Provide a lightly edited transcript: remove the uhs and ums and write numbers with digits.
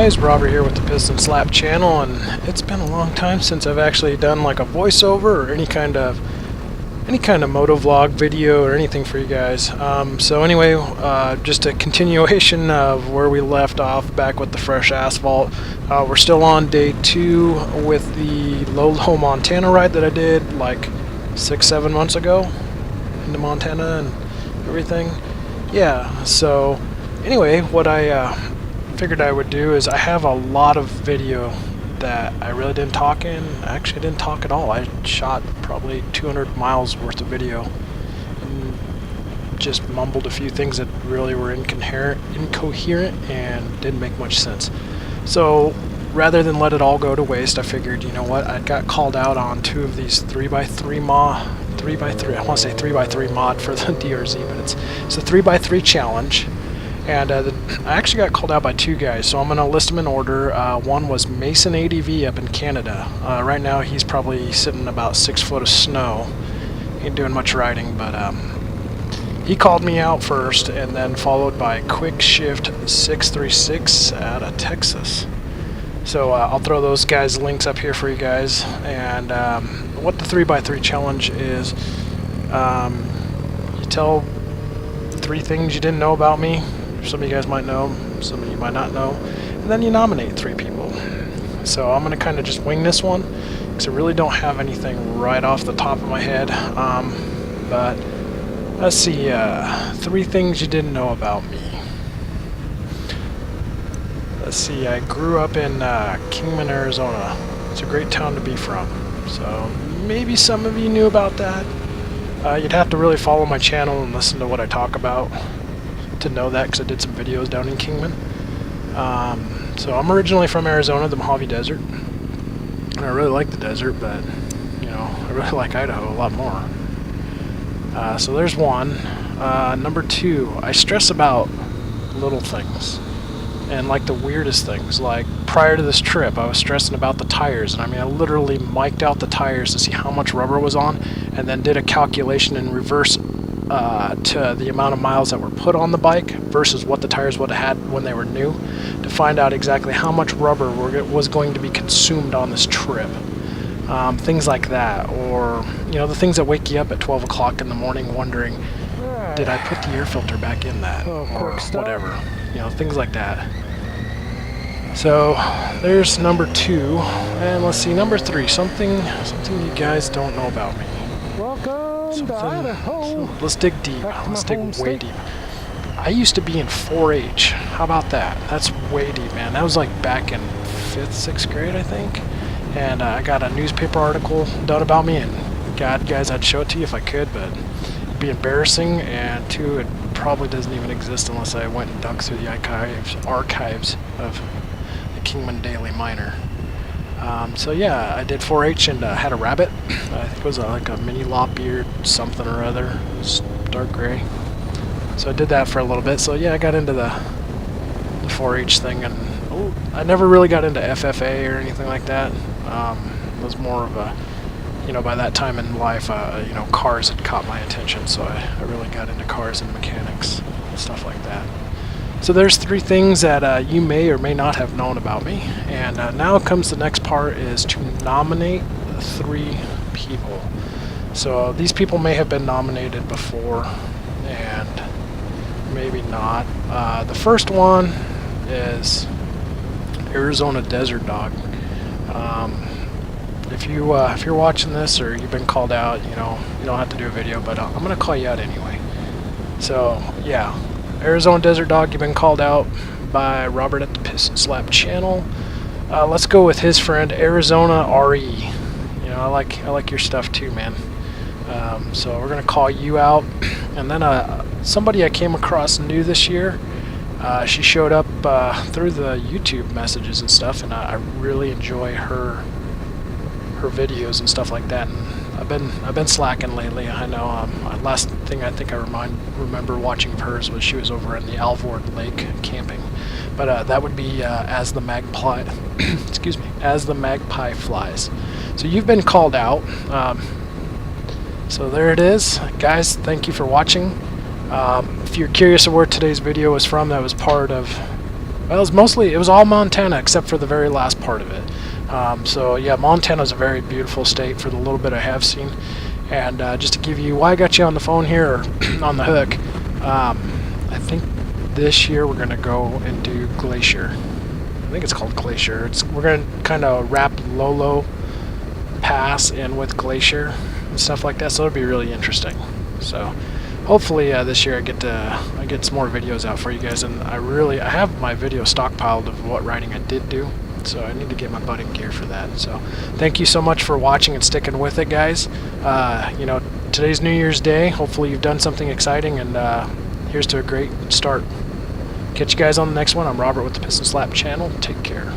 guys, Robert here with the Piston Slap channel, and it's been a long time since I've actually done like a voiceover or any kind of motovlog video or anything for you guys. So anyway, just a continuation of where we left off back with the fresh asphalt. We're still on day 2 with the Lolo Montana ride that I did like 6-7 months ago into Montana and everything. Yeah, so anyway, what I figured I would do is I have a lot of video that I really didn't talk in. Actually, I didn't talk at all. I shot probably 200 miles worth of video and just mumbled a few things that really were incoherent and didn't make much sense. So rather than let it all go to waste, I figured, you know what, I got called out on 2 of these 3x3 mod for the DRZ, but it's a 3x3 challenge. And I actually got called out by 2 guys, so I'm going to list them in order. One was Mason ADV up in Canada. Right now he's probably sitting about 6 foot of snow. He ain't doing much riding, but he called me out first, and then followed by Quick Shift 636 out of Texas. So I'll throw those guys' links up here for you guys. And what the 3x3 challenge is, you tell 3 things you didn't know about me. Some of you guys might know, some of you might not know, and then you nominate 3 people. So I'm going to kind of just wing this one, because I really don't have anything right off the top of my head. But let's see, 3 things you didn't know about me. Let's see, I grew up in Kingman, Arizona. It's a great town to be from, so maybe some of you knew about that. You'd have to really follow my channel and listen to what I talk about to know that, because I did some videos down in Kingman. So I'm originally from Arizona, the Mojave Desert, and I really like the desert, but you know, I really like Idaho a lot more. So there's one. Number 2, I stress about little things and like the weirdest things. Like prior to this trip, I was stressing about the tires, and I mean, I literally mic'd out the tires to see how much rubber was on, and then did a calculation in reverse to the amount of miles that were put on the bike versus what the tires would have had when they were new, to find out exactly how much rubber was going to be consumed on this trip. Things like that, or you know, the things that wake you up at 12 o'clock in the morning wondering, did I put the air filter back in that, or whatever, you know, things like that. So there's number 2, and let's see, number 3, something you guys don't know about me. Let's dig deep. Let's dig way deep. I used to be in 4-H. How about that? That's way deep, man. That was like back in 5th, 6th grade, I think. And I got a newspaper article done about me, and God, guys, I'd show it to you if I could, but it'd be embarrassing, and 2, it probably doesn't even exist unless I went and dug through the archives of the Kingman Daily Miner. So yeah, I did 4-H and had a rabbit. I think it was like a mini lop-eared something or other. It was dark gray. So I did that for a little bit. So yeah, I got into the 4-H thing, and I never really got into FFA or anything like that. It was more of a, you know, by that time in life, you know, cars had caught my attention, so I really got into cars and mechanics and stuff like that. So there's 3 things that you may or may not have known about me, and now comes the next part, is to nominate 3 people. So these people may have been nominated before, and maybe not. The first one is Arizona Desert Dog. If you're watching this, or you've been called out, you know, you don't have to do a video, but I'm gonna call you out anyway. So yeah. Arizona Desert Dog, you've been called out by Robert at the Piston Slap channel. Let's go with his friend Arizona RE. You know, I like your stuff too, man. So we're gonna call you out, and then somebody I came across new this year. She showed up through the YouTube messages and stuff, and I really enjoy her videos and stuff like that. And I've been slacking lately. I know. Last thing I think I remember watching of hers was she was over in the Alvord Lake camping, but that would be as the magpie, excuse me, as the magpie flies. So you've been called out. So there it is, guys. Thank you for watching. If you're curious of where today's video was from, that was part of Well, it was all Montana except for the very last part of it. So yeah, Montana's a very beautiful state for the little bit I have seen. And just to give you why I got you on the phone here, or on the hook, I think this year we're gonna go and do Glacier. I think it's called Glacier. We're gonna kind of wrap Lolo Pass in with Glacier and stuff like that. So it'll be really interesting. So hopefully this year I get some more videos out for you guys. And I have my video stockpiled of what riding I did do. So I need to get my butt in gear for that. So thank you so much for watching and sticking with it, guys. You know, today's New Year's Day. Hopefully you've done something exciting, and here's to a great start. Catch you guys on the next one. I'm Robert with the Piston Slap channel. Take care.